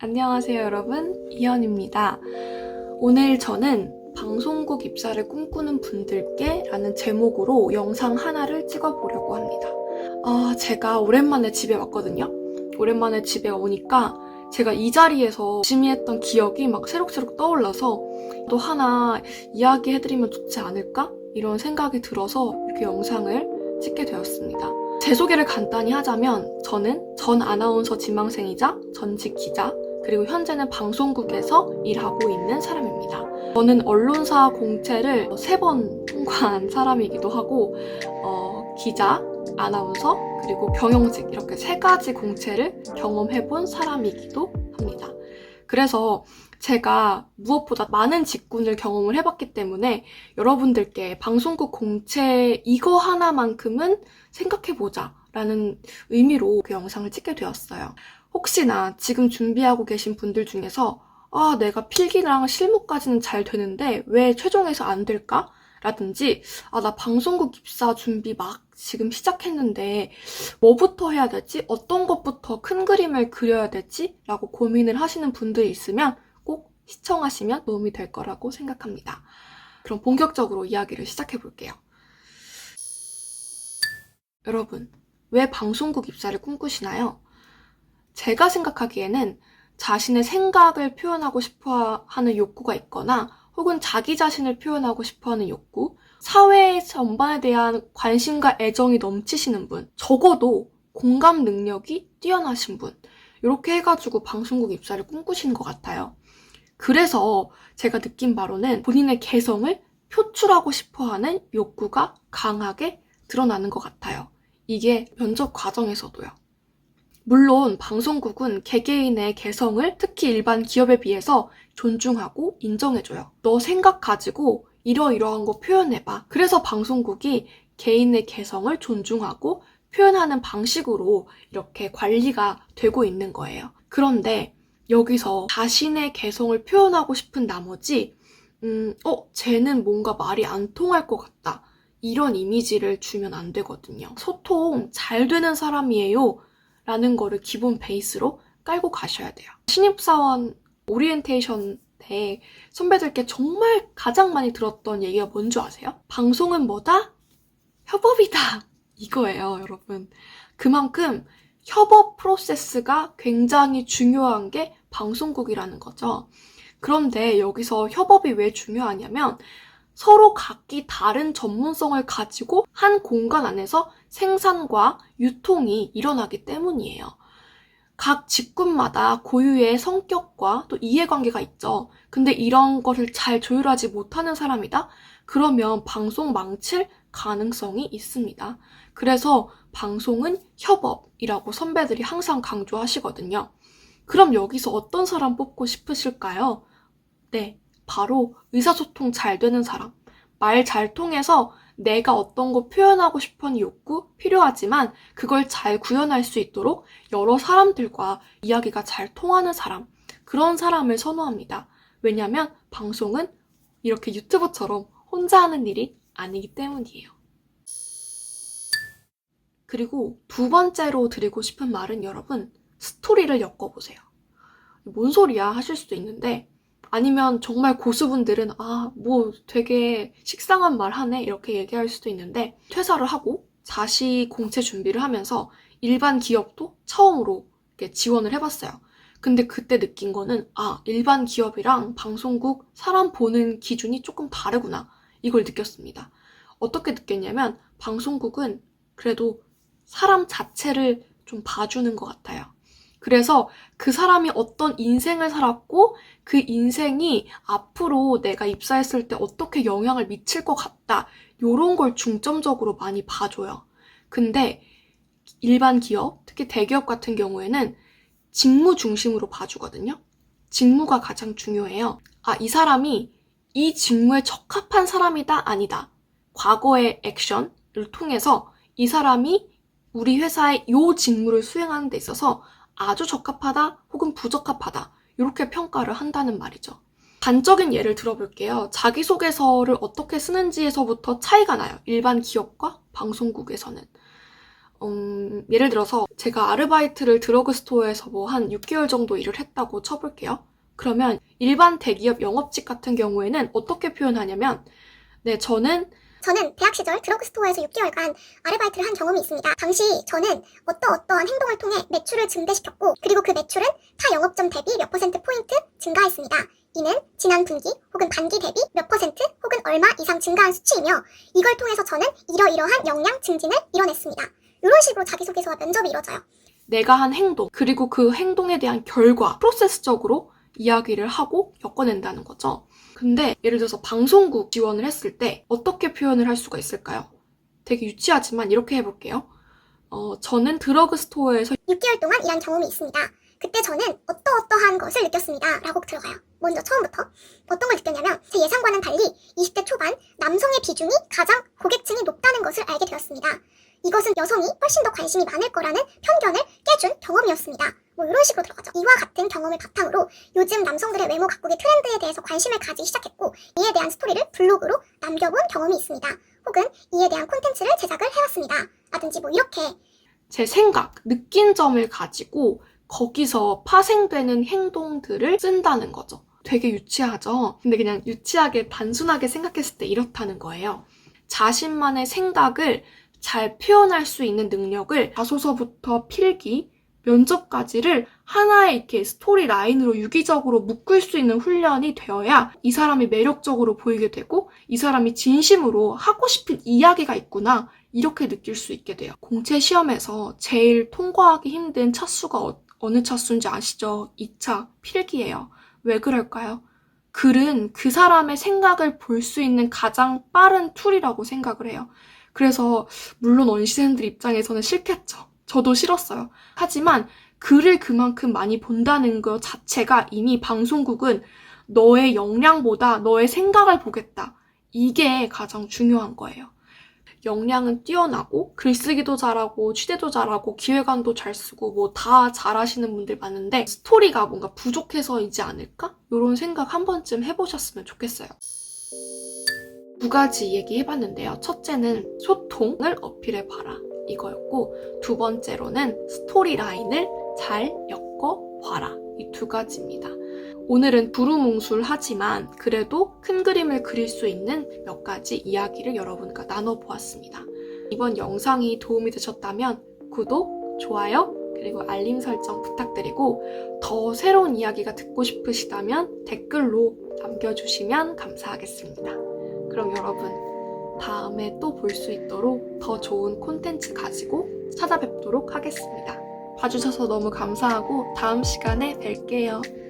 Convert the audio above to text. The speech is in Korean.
안녕하세요 여러분, 이현입니다. 오늘 저는 방송국 입사를 꿈꾸는 분들께 라는 제목으로 영상 하나를 찍어보려고 합니다. 제가 오랜만에 집에 왔거든요. 오랜만에 집에 오니까 제가 이 자리에서 열심히 했던 기억이 막 새록새록 떠올라서 또 하나 이야기해드리면 좋지 않을까? 이런 생각이 들어서 이렇게 영상을 찍게 되었습니다. 제 소개를 간단히 하자면 저는 전 아나운서 지망생이자 전직 기자, 그리고 현재는 방송국에서 일하고 있는 사람입니다. 저는 언론사 공채를 3번 통과한 사람이기도 하고 기자, 아나운서, 그리고 경영직 이렇게 3가지 공채를 경험해본 사람이기도 합니다. 그래서 제가 무엇보다 많은 직군을 경험을 해봤기 때문에 여러분들께 방송국 공채 이거 하나만큼은 생각해보자 라는 의미로 그 영상을 찍게 되었어요. 혹시나 지금 준비하고 계신 분들 중에서 내가 필기랑 실무까지는 잘 되는데 왜 최종에서 안 될까? 라든지 나 방송국 입사 준비 막 지금 시작했는데 뭐부터 해야 되지? 어떤 것부터 큰 그림을 그려야 되지? 라고 고민을 하시는 분들이 있으면 꼭 시청하시면 도움이 될 거라고 생각합니다. 그럼 본격적으로 이야기를 시작해 볼게요. 여러분, 왜 방송국 입사를 꿈꾸시나요? 제가 생각하기에는 자신의 생각을 표현하고 싶어 하는 욕구가 있거나 혹은 자기 자신을 표현하고 싶어 하는 욕구, 사회 전반에 대한 관심과 애정이 넘치시는 분, 적어도 공감 능력이 뛰어나신 분, 이렇게 해가지고 방송국 입사를 꿈꾸시는 것 같아요. 그래서 제가 느낀 바로는 본인의 개성을 표출하고 싶어 하는 욕구가 강하게 드러나는 것 같아요. 이게 면접 과정에서도요. 물론 방송국은 개개인의 개성을 특히 일반 기업에 비해서 존중하고 인정해줘요. 너 생각 가지고 이러이러한 거 표현해봐. 그래서 방송국이 개인의 개성을 존중하고 표현하는 방식으로 이렇게 관리가 되고 있는 거예요. 그런데 여기서 자신의 개성을 표현하고 싶은 나머지 쟤는 뭔가 말이 안 통할 것 같다. 이런 이미지를 주면 안 되거든요. 소통 잘 되는 사람이에요. 라는 거를 기본 베이스로 깔고 가셔야 돼요. 신입사원 오리엔테이션 때 선배들께 정말 가장 많이 들었던 얘기가 뭔지 아세요? 방송은 뭐다? 협업이다. 이거예요, 여러분. 그만큼 협업 프로세스가 굉장히 중요한 게 방송국이라는 거죠. 그런데 여기서 협업이 왜 중요하냐면 서로 각기 다른 전문성을 가지고 한 공간 안에서 생산과 유통이 일어나기 때문이에요. 각 직군마다 고유의 성격과 또 이해관계가 있죠. 근데 이런 것을 잘 조율하지 못하는 사람이다? 그러면 방송 망칠 가능성이 있습니다. 그래서 방송은 협업이라고 선배들이 항상 강조하시거든요. 그럼 여기서 어떤 사람 뽑고 싶으실까요? 네, 바로 의사소통 잘 되는 사람. 말 잘 통해서 내가 어떤 거 표현하고 싶은 욕구 필요하지만 그걸 잘 구현할 수 있도록 여러 사람들과 이야기가 잘 통하는 사람. 그런 사람을 선호합니다. 왜냐면 방송은 이렇게 유튜브처럼 혼자 하는 일이 아니기 때문이에요. 그리고 2번째로 드리고 싶은 말은 여러분, 스토리를 엮어보세요. 뭔 소리야 하실 수도 있는데 아니면 정말 고수분들은 뭐 되게 식상한 말 하네 이렇게 얘기할 수도 있는데 퇴사를 하고 다시 공채 준비를 하면서 일반 기업도 처음으로 이렇게 지원을 해봤어요. 근데 그때 느낀 거는 일반 기업이랑 방송국 사람 보는 기준이 조금 다르구나 이걸 느꼈습니다. 어떻게 느꼈냐면 방송국은 그래도 사람 자체를 좀 봐주는 것 같아요. 그래서 그 사람이 어떤 인생을 살았고 그 인생이 앞으로 내가 입사했을 때 어떻게 영향을 미칠 것 같다. 이런 걸 중점적으로 많이 봐줘요. 근데 일반 기업, 특히 대기업 같은 경우에는 직무 중심으로 봐주거든요. 직무가 가장 중요해요. 이 사람이 이 직무에 적합한 사람이다, 아니다. 과거의 액션을 통해서 이 사람이 우리 회사의 이 직무를 수행하는 데 있어서 아주 적합하다 혹은 부적합하다 이렇게 평가를 한다는 말이죠. 단적인 예를 들어볼게요. 자기소개서를 어떻게 쓰는지에서부터 차이가 나요. 일반 기업과 방송국에서는. 예를 들어서 제가 아르바이트를 드러그스토어에서 뭐 한 6개월 정도 일을 했다고 쳐볼게요. 그러면 일반 대기업 영업직 같은 경우에는 어떻게 표현하냐면 네, 저는 대학 시절 드러그스토어에서 6개월간 아르바이트를 한 경험이 있습니다. 당시 저는 어떠한 행동을 통해 매출을 증대시켰고, 그리고 그 매출은 타 영업점 대비 몇 %포인트 증가했습니다. 이는 지난 분기 혹은 반기 대비 몇 % 혹은 얼마 이상 증가한 수치이며, 이걸 통해서 저는 이러이러한 역량 증진을 이뤄냈습니다. 이런 식으로 자기소개서와 면접이 이루어져요. 내가 한 행동, 그리고 그 행동에 대한 결과, 프로세스적으로 이야기를 하고 엮어낸다는 거죠. 근데 예를 들어서 방송국 지원을 했을 때 어떻게 표현을 할 수가 있을까요? 되게 유치하지만 이렇게 해볼게요. 저는 드러그스토어에서 6개월 동안 일한 경험이 있습니다. 그때 저는 어떠한 것을 느꼈습니다. 라고 들어가요. 먼저 처음부터 어떤 걸 느꼈냐면, 제 예상과는 달리 20대 초반 남성의 비중이 가장 고객층이 높다는 것을 알게 되었습니다. 이것은 여성이 훨씬 더 관심이 많을 거라는 편견을 깨준 경험이었습니다. 뭐 이런 식으로 들어가죠. 이와 같은 경험을 바탕으로 요즘 남성들의 외모 가꾸기 트렌드에 대해서 관심을 가지기 시작했고, 이에 대한 스토리를 블로그로 남겨본 경험이 있습니다. 혹은 이에 대한 콘텐츠를 제작을 해왔습니다. 라든지 뭐 이렇게 제 생각, 느낀 점을 가지고 거기서 파생되는 행동들을 쓴다는 거죠. 되게 유치하죠? 근데 그냥 유치하게 단순하게 생각했을 때 이렇다는 거예요. 자신만의 생각을 잘 표현할 수 있는 능력을 자소서부터 필기, 면접까지를 하나의 이렇게 스토리 라인으로 유기적으로 묶을 수 있는 훈련이 되어야 이 사람이 매력적으로 보이게 되고, 이 사람이 진심으로 하고 싶은 이야기가 있구나, 이렇게 느낄 수 있게 돼요. 공채 시험에서 제일 통과하기 힘든 차수가 어느 차수인지 아시죠? 2차 필기예요. 왜 그럴까요? 글은 그 사람의 생각을 볼 수 있는 가장 빠른 툴이라고 생각을 해요. 그래서 물론 원시생들 입장에서는 싫겠죠. 저도 싫었어요. 하지만 글을 그만큼 많이 본다는 것 자체가 이미 방송국은 너의 역량보다 너의 생각을 보겠다. 이게 가장 중요한 거예요. 역량은 뛰어나고 글쓰기도 잘하고 취재도 잘하고 기획안도 잘 쓰고 뭐 다 잘하시는 분들 많은데 스토리가 뭔가 부족해서이지 않을까? 이런 생각 한 번쯤 해보셨으면 좋겠어요. 2가지 얘기해봤는데요. 첫째는 소통을 어필해봐라, 이거였고, 2번째로는 스토리 라인을 잘 엮어봐라, 이 2가지입니다. 오늘은 두루뭉술하지만 그래도 큰 그림을 그릴 수 있는 몇 가지 이야기를 여러분과 나눠보았습니다. 이번 영상이 도움이 되셨다면 구독, 좋아요, 그리고 알림 설정 부탁드리고, 더 새로운 이야기가 듣고 싶으시다면 댓글로 남겨주시면 감사하겠습니다. 그럼 여러분, 다음에 또 볼 수 있도록 더 좋은 콘텐츠 가지고 찾아뵙도록 하겠습니다. 봐주셔서 너무 감사하고 다음 시간에 뵐게요.